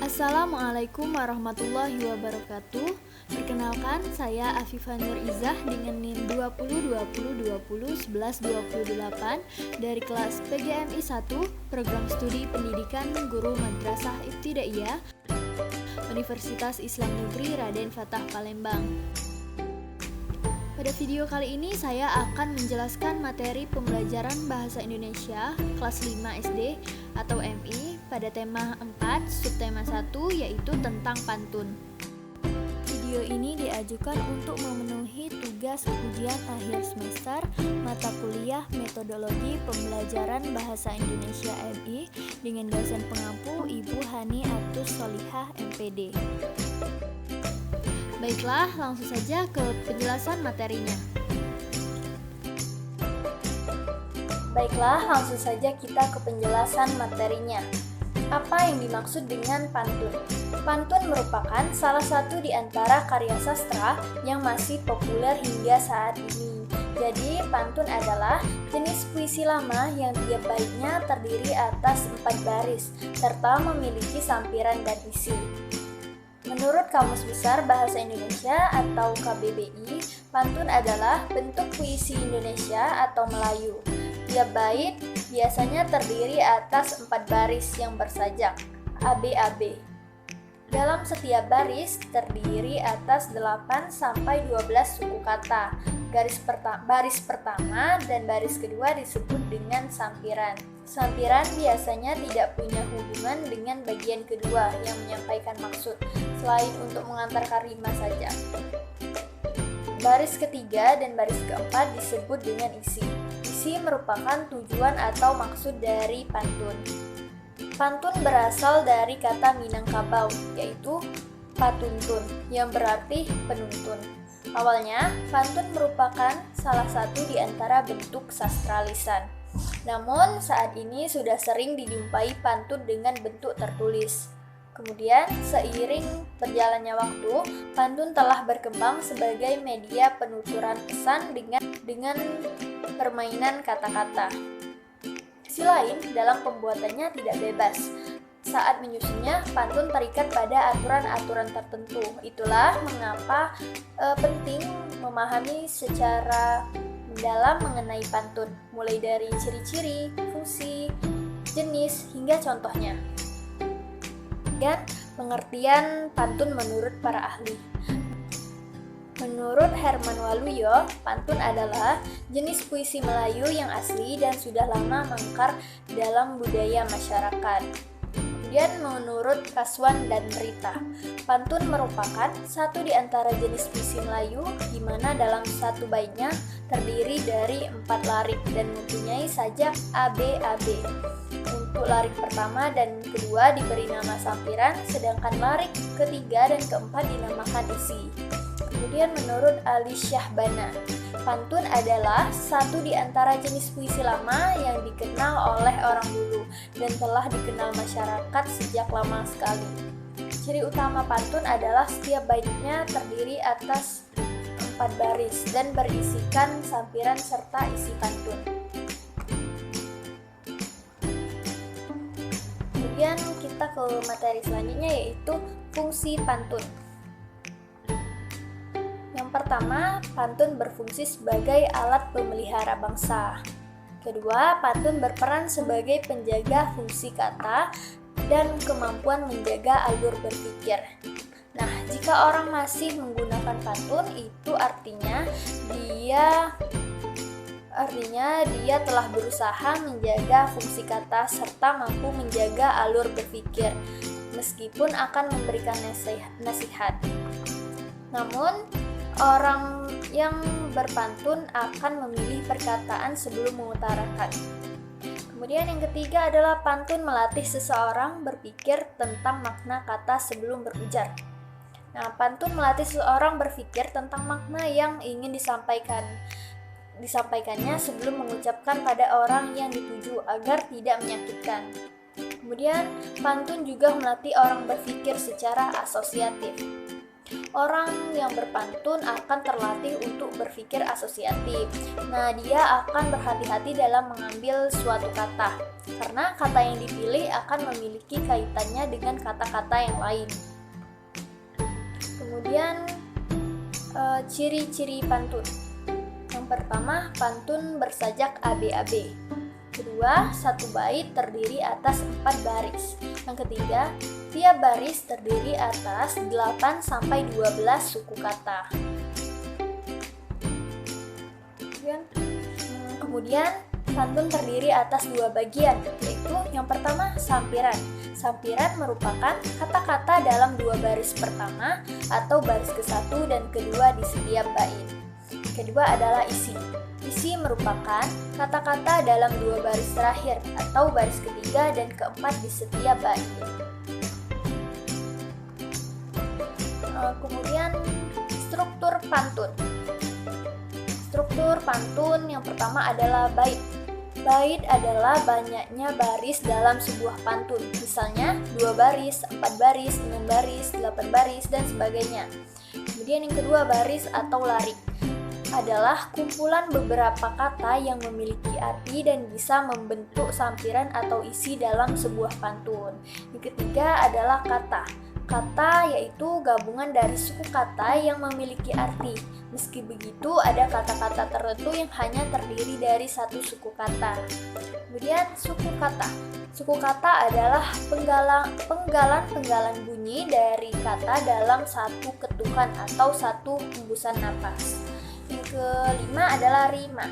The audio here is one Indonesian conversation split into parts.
Assalamualaikum warahmatullahi wabarakatuh. Perkenalkan, saya Afifah Nur Izah dengan NIM 202020201128 dari kelas PGMI 1, Program Studi Pendidikan Guru Madrasah Ibtidaiyah, Universitas Islam Negeri Raden Fatah Palembang. Pada video kali ini saya akan menjelaskan materi pembelajaran Bahasa Indonesia kelas 5 SD atau MI pada tema 4, subtema 1 yaitu tentang pantun. Video ini diajukan untuk memenuhi tugas ujian akhir semester mata kuliah Metodologi Pembelajaran Bahasa Indonesia MI dengan dosen pengampu Ibu Hani Atus Solihah MPD. Baiklah, langsung saja ke penjelasan materinya. Apa yang dimaksud dengan pantun? Pantun merupakan salah satu di antara karya sastra yang masih populer hingga saat ini. Jadi, pantun adalah jenis puisi lama yang tiap baitnya terdiri atas 4 baris, serta memiliki sampiran dan isi. Menurut Kamus Besar Bahasa Indonesia atau KBBI, pantun adalah bentuk puisi Indonesia atau Melayu. Tiap bait biasanya terdiri atas 4 baris yang bersajak, ABAB. Dalam setiap baris terdiri atas 8 sampai 12 suku kata. Baris pertama dan baris kedua disebut dengan sampiran. Sampiran biasanya tidak punya hubungan dengan bagian kedua yang menyampaikan maksud, selain untuk mengantarkan rima saja. Baris ketiga dan baris keempat disebut dengan isi. Isi merupakan tujuan atau maksud dari pantun. Pantun berasal dari kata Minangkabau, yaitu patuntun, yang berarti penuntun. Awalnya, pantun merupakan salah satu di antara bentuk sastra lisan. Namun, saat ini sudah sering dijumpai pantun dengan bentuk tertulis. Kemudian, seiring berjalannya waktu, pantun telah berkembang sebagai media penuturan pesan dengan permainan kata-kata. Sisi lain, dalam pembuatannya tidak bebas. Saat menyusunnya, pantun terikat pada aturan-aturan tertentu. Itulah mengapa penting memahami secara mendalam mengenai pantun, mulai dari ciri-ciri, fungsi, jenis, hingga contohnya. Dan pengertian pantun menurut para ahli. Menurut Herman Waluyo, pantun adalah jenis puisi Melayu yang asli dan sudah lama mengakar dalam budaya masyarakat. Kemudian menurut Kaswan dan Rita, pantun merupakan satu di antara jenis puisi Melayu di mana dalam satu baitnya terdiri dari 4 larik dan mempunyai sajak ABAB. Untuk larik pertama dan kedua diberi nama sampiran, sedangkan larik ketiga dan keempat dinamakan isi. Kemudian menurut Ali Syahbana, pantun adalah satu di antara jenis puisi lama yang dikenal oleh orang dulu dan telah dikenal masyarakat sejak lama sekali. Ciri utama pantun adalah setiap baitnya terdiri atas 4 baris dan berisikan sampiran serta isi pantun. Kemudian kita ke materi selanjutnya yaitu fungsi pantun. Yang pertama, pantun berfungsi sebagai alat pemelihara bangsa. Kedua, pantun berperan sebagai penjaga fungsi kata dan kemampuan menjaga alur berpikir. Nah, jika orang masih menggunakan pantun, itu artinya dia telah berusaha menjaga fungsi kata serta mampu menjaga alur berpikir, meskipun akan memberikan nasihat. Namun, orang yang berpantun akan memilih perkataan sebelum mengutarakan. Kemudian yang ketiga adalah pantun melatih seseorang berpikir tentang makna kata sebelum berujar. Nah, pantun melatih seseorang berpikir tentang makna yang ingin disampaikannya sebelum mengucapkan pada orang yang dituju agar tidak menyakitkan. Kemudian, pantun juga melatih orang berpikir secara asosiatif. Orang yang berpantun akan terlatih untuk berpikir asosiatif. Nah, dia akan berhati-hati dalam mengambil suatu kata, karena kata yang dipilih akan memiliki kaitannya dengan kata-kata yang lain. Kemudian, ciri-ciri pantun. Yang pertama, pantun bersajak ABAB. Kedua, satu bait terdiri atas 4 baris. Yang ketiga, tiap baris terdiri atas 8-12 suku kata. Kemudian pantun terdiri atas 2 bagian, yaitu yang pertama sampiran. Sampiran merupakan kata-kata dalam 2 baris pertama atau baris ke-1 dan kedua di setiap bait. Kedua adalah isi. Isi merupakan kata-kata dalam 2 baris terakhir atau baris ketiga dan keempat di setiap bait. Kemudian struktur pantun. Struktur pantun yang pertama adalah bait. Bait adalah banyaknya baris dalam sebuah pantun. Misalnya 2 baris, 4 baris, 6 baris, 8 baris, dan sebagainya. Kemudian yang kedua, baris atau larik adalah kumpulan beberapa kata yang memiliki arti dan bisa membentuk sampiran atau isi dalam sebuah pantun. Yang ketiga adalah kata. Kata yaitu gabungan dari suku kata yang memiliki arti. Meski begitu, ada kata-kata tertentu yang hanya terdiri dari satu suku kata. Kemudian suku kata. Suku kata adalah penggalan-penggalan bunyi dari kata dalam satu ketukan atau satu hembusan napas. Yang kelima adalah rima.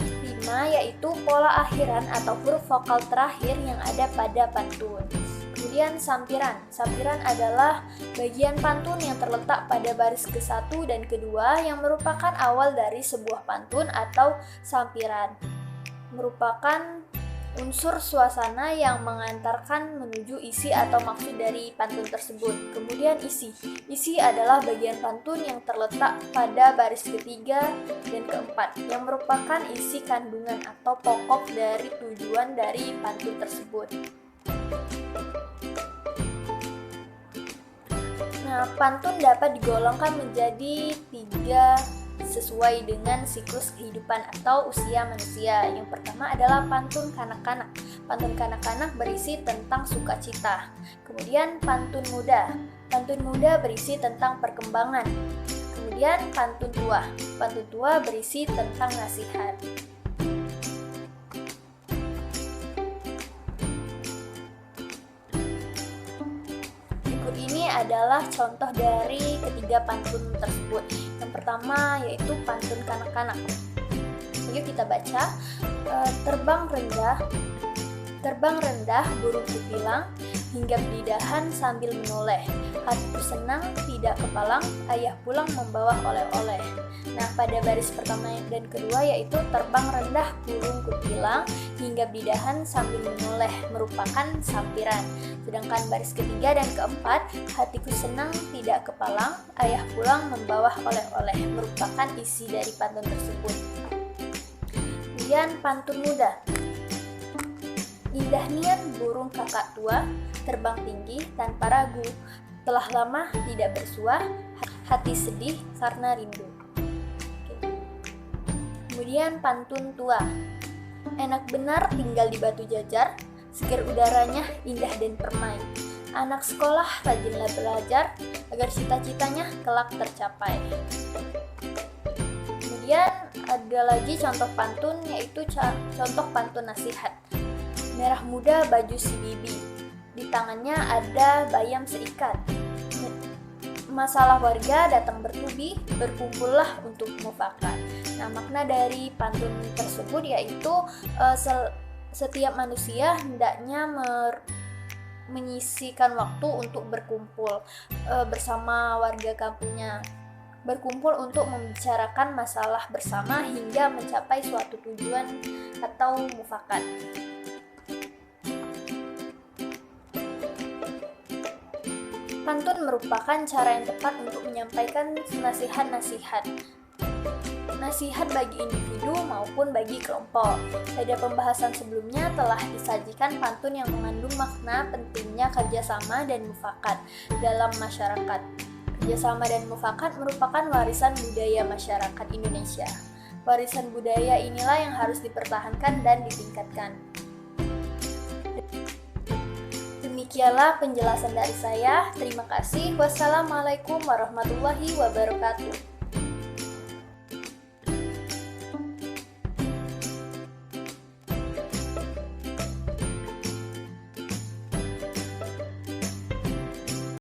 Rima yaitu pola akhiran atau huruf vokal terakhir yang ada pada pantun. Kemudian sampiran. Sampiran adalah bagian pantun yang terletak pada baris ke-1 dan kedua yang merupakan awal dari sebuah pantun atau sampiran. Merupakan unsur suasana yang mengantarkan menuju isi atau maksud dari pantun tersebut. Kemudian isi. Isi adalah bagian pantun yang terletak pada baris ketiga dan keempat yang merupakan isi kandungan atau pokok dari tujuan dari pantun tersebut. Nah, pantun dapat digolongkan menjadi 3 sesuai dengan siklus kehidupan atau usia manusia. Yang pertama adalah pantun kanak-kanak. Pantun kanak-kanak berisi tentang sukacita. Kemudian pantun muda. Pantun muda berisi tentang perkembangan. Kemudian pantun tua. Pantun tua berisi tentang nasihat. Berikut ini adalah contoh dari ketiga pantun tersebut. Yang pertama yaitu pantun kanak-kanak. Yuk kita baca. Terbang rendah burung kupilang, hinggap di dahan sambil menoleh. Hatiku senang tidak kepalang, ayah pulang membawa oleh-oleh. Nah, pada baris pertama dan kedua yaitu terbang rendah burung kupilang, hinggap di dahan sambil menoleh merupakan sampiran. Sedangkan baris ketiga dan keempat, hatiku senang tidak kepalang, ayah pulang membawa oleh-oleh merupakan isi dari pantun tersebut. Kemudian pantun muda. Indah niat burung kakak tua, terbang tinggi tanpa ragu, telah lama tidak bersua, hati sedih karena rindu. Kemudian pantun tua. Enak benar tinggal di batu jajar, segar udaranya indah dan permai. Anak sekolah rajinlah belajar, agar cita-citanya kelak tercapai. Kemudian ada lagi contoh pantun, yaitu contoh pantun nasihat. Merah muda baju si bibi, di tangannya ada bayam seikat. Masalah warga datang bertubi, berkumpullah untuk mufakat. Nah, makna dari pantun tersebut yaitu setiap manusia hendaknya menyisihkan waktu untuk berkumpul bersama warga kampungnya. Berkumpul untuk membicarakan masalah bersama hingga mencapai suatu tujuan atau mufakat. Pantun merupakan cara yang tepat untuk menyampaikan nasihat-nasihat. Nasihat bagi individu maupun bagi kelompok. Pada pembahasan sebelumnya telah disajikan pantun yang mengandung makna pentingnya kerjasama dan mufakat dalam masyarakat. Kerjasama dan mufakat merupakan warisan budaya masyarakat Indonesia. Warisan budaya inilah yang harus dipertahankan dan ditingkatkan. Demikianlah penjelasan dari saya. Terima kasih. Wassalamualaikum warahmatullahi wabarakatuh.